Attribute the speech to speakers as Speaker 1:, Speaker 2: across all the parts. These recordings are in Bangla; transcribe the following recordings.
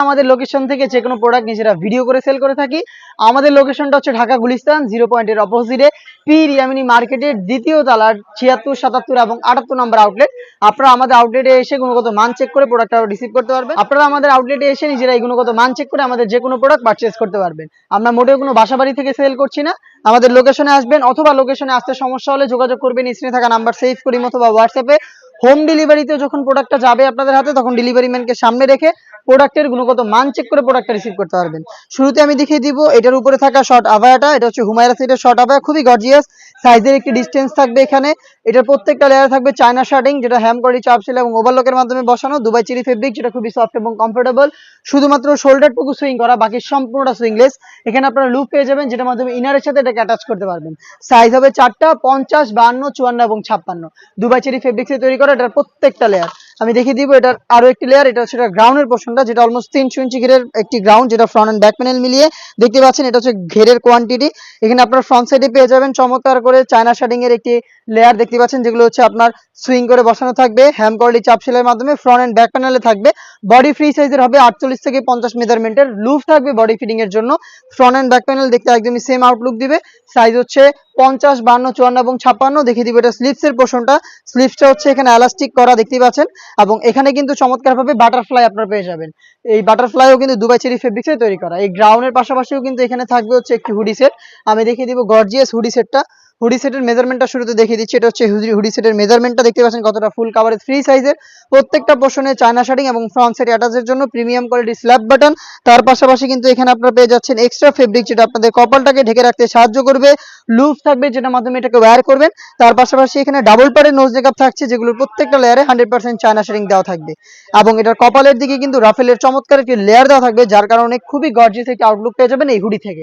Speaker 1: আমাদের লোকেশন থেকে যে কোনো প্রোডাক্ট নিজেরা ভিডিও করে সেল করে থাকি। আমাদের লোকেশনটা হচ্ছে ঢাকা গুলিস্তান 0 পয়েন্টের অপোজিটে পি রিয়ামিনী মার্কেটের দ্বিতীয় তলার 76, 77 এবং 78 নম্বর আউটলেট। আপনারা আমাদের আউটলেটে এসে গুণগত মান চেক করে প্রোডাক্টটা রিসিভ করতে পারবেন। আপনারা আমাদের আউটলেটে এসে নিজেরা এই গুণগত মান চেক করে আমাদের যে কোনো প্রোডাক্ট পারচেজ করতে পারবেন। আমরা মোটেও কোনো বাসাবাড়ি থেকে সেল করছি না। আমাদের লোকেশনে আসবেন, অথবা লোকেশনে আসতে সমস্যা হলে যোগাযোগ করবেন স্ক্রিনে থাকা নাম্বার সেভ করি অথবা হোয়াটসঅ্যাপে। হোম ডেলিভারিতে যখন প্রোডাক্টটা যাবে আপনাদের হাতে, তখন ডেলিভারি ম্যানকে সামনে রেখে প্রোডাক্টের গুণগত মান চেক করে প্রোডাক্টটা রিসিভ করতে পারবেন। শুরুতে আমি দেখিয়ে দিব এটার উপরে থাকা শর্ট আভায়াটা। এটা হচ্ছে হুমায়রা সিটের শর্ট আভায়া, খুবই গর্জিয়াস। সাইজের একটি ডিস্টেন্স থাকবে এখানে। এটার প্রত্যেকটা লেয়ার থাকবে চায়না শার্টিং, যেটা হ্যাম কোয়ালিটি চাপ সেল এবং ওভারলকের মাধ্যমে বসানো। দুবাই চেরি ফেব্রিক, যেটা খুবই সফট এবং কমফোর্টেবল। শুধুমাত্র শোল্ডারটুকু সুইং করা, বাকি সম্পূর্ণটা সুইংলেস। এখানে আপনারা লুপ পেয়ে যাবেন, যেটার মাধ্যমে ইনারের সাথে এটাকে অ্যাটাচ করতে পারবেন। সাইজ হবে 4টা, 50, 52, 54 এবং 56। দুবাই চেরি ফেব্রিক্সে তৈরি করা এটার প্রত্যেকটা লেয়ার। আমি দেখিয়ে দিব এটার আরো একটি লেয়ার। এটা হচ্ছে গ্রাউন্ডের পোর্শনটা, যেটা অলমোস্ট 300 ইঞ্চি ঘেরের একটি গ্রাউন্ড, যেটা ফ্রন্ট এন্ড ব্যাক প্যানেল মিলিয়ে দেখতে পাচ্ছেন। এটা হচ্ছে ঘেরের কোয়ান্টিটি। এখানে আপনার ফ্রন্ট সাইডে পেয়ে যাবেন চমৎকার করে চায়না শার্টিং এর একটি লেয়ার দেখতে পাচ্ছেন, যেগুলো হচ্ছে আপনার সুইং করে বসানো থাকবে হ্যাম কোয়ালিটি চাপ সেলের মাধ্যমে। ফ্রন্ট এন্ড ব্যাক প্যানেলে থাকবে। বডি ফ্রি সাইজের হবে 48 থেকে 50 মেজারমেন্টের। লুপ থাকবে বডি ফিটিং এর জন্য। ফ্রন্ট এন্ড ব্যাক প্যানেল দেখতে একদমই সেম আউটলুক দিবে। সাইজ হচ্ছে 50, 52, 54 এবং 56। দেখিয়ে দিব এটা স্লিপস এর পোর্শনটা। স্লিপসটা হচ্ছে এখানে এলাস্টিক করা দেখতে পাচ্ছেন, এবং এখানে কিন্তু চমৎকার ভাবে বাটারফ্লাই আপনারা পেয়ে যাবেন। এই বাটারফ্লাইও কিন্তু দুবাই চেরি ফেব্রিক্সে তৈরি করা। এই গ্রাউন্ডের পাশাপাশিও কিন্তু এখানে থাকবে হচ্ছে একটি হুডি সেট। আমি দেখিয়ে দিব গর্জিয়াস হুডি সেটটা। হুডি সেটের মেজারমেন্টটা শুরুতে দেখিয়ে দিচ্ছি। এটা হচ্ছে হুডি সেটের মেজারমেন্টটা দেখতে পাচ্ছেন কতটা ফুল কাভারেজ ফ্রি সাইজের। প্রত্যেকটা পোর্শনে চায়না শার্টিং এবং ফ্রন্ট সাইড অ্যাটাচের জন্য প্রিমিয়াম কোয়ালিটি স্ল্যাব বাটন। তার পাশাপাশি কিন্তু এখানে আপনারা পেয়ে যাচ্ছেন এক্সট্রা ফেব্রিক, যেটা আপনাদের কপালটাকে ঢেকে রাখতে সাহায্য করবে। লুপ থাকবে, যেটার মাধ্যমে এটাকে ওয়্যার করবেন। তার পাশাপাশি এখানে ডাবল পারের নোজ মেকআপ থাকছে, যেগুলোর প্রত্যেকটা লেয়ারে 100% চায়না শার্টিং দেওয়া থাকবে। এবং এটার কপালের দিকে কিন্তু রাফেলের চমৎকার একটি লেয়ার দেওয়া থাকবে, যার কারণে খুবই গর্জিয়াস একটি আউটলুক পেয়ে যাবেন এই হুডি থেকে।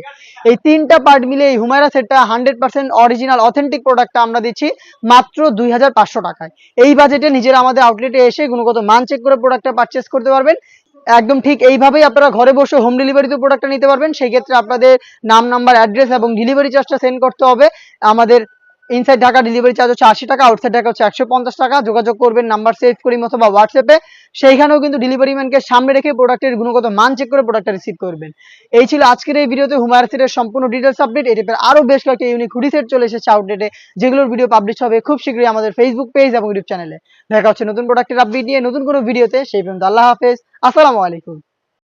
Speaker 1: এই তিনটা পার্ট মিলে এই হুমায়রা সেটটা 100% অরিজিনাল অথেন্টিক প্রোডাক্টটা আমরা দিচ্ছি মাত্র 2500 টাকায়। এই বাজেটে নিজেরা আমাদের আউটলেটে এসে গুণগত মান চেক করে প্রোডাক্টটা পারচেস করতে পারবেন। একদম ঠিক এইভাবেই আপনারা ঘরে বসে হোম ডেলিভারিতে প্রোডাক্টটা নিতে পারবেন। সেই ক্ষেত্রে আপনাদের নাম, নাম্বার, অ্যাড্রেস এবং ডেলিভারি চার্জটা সেন্ড করতে হবে। আমাদের ইনসাইড ঢাকা ডেলিভারি চার্জ হচ্ছে 80 টাকা, আউটসাইড ঢাকা হচ্ছে 150 টাকা। যোগাযোগ করবেন নাম্বার সেভ করি অথবা হোয়াটসঅ্যাপে। সেইখানেও কিন্তু ডেলিভারি ম্যানকে সামনে রেখে প্রোডাক্টের গুণগত মান চেক করে প্রোডাক্টটা রিসিভ করবেন। এই ছিল আজকের এই ভিডিওতে হুমায়রা সেটের সম্পূর্ণ ডিটেলস আপডেট। এই টাইপের আরো বেশ কয়েকটি ইউনিক হুডি সেট চলে এসেছে আউটলেটে, যেগুলোর ভিডিও পাবলিশ হবে খুব শীঘ্রই আমাদের ফেসবুক পেজ এবং ইউটিউব চ্যানেলে। দেখা হচ্ছে নতুন প্রোডাক্টের আপডেট নিয়ে নতুন কোনো ভিডিওতে। সেই পর্যন্ত আল্লাহ হাফেজ, আসসালামু আলাইকুম।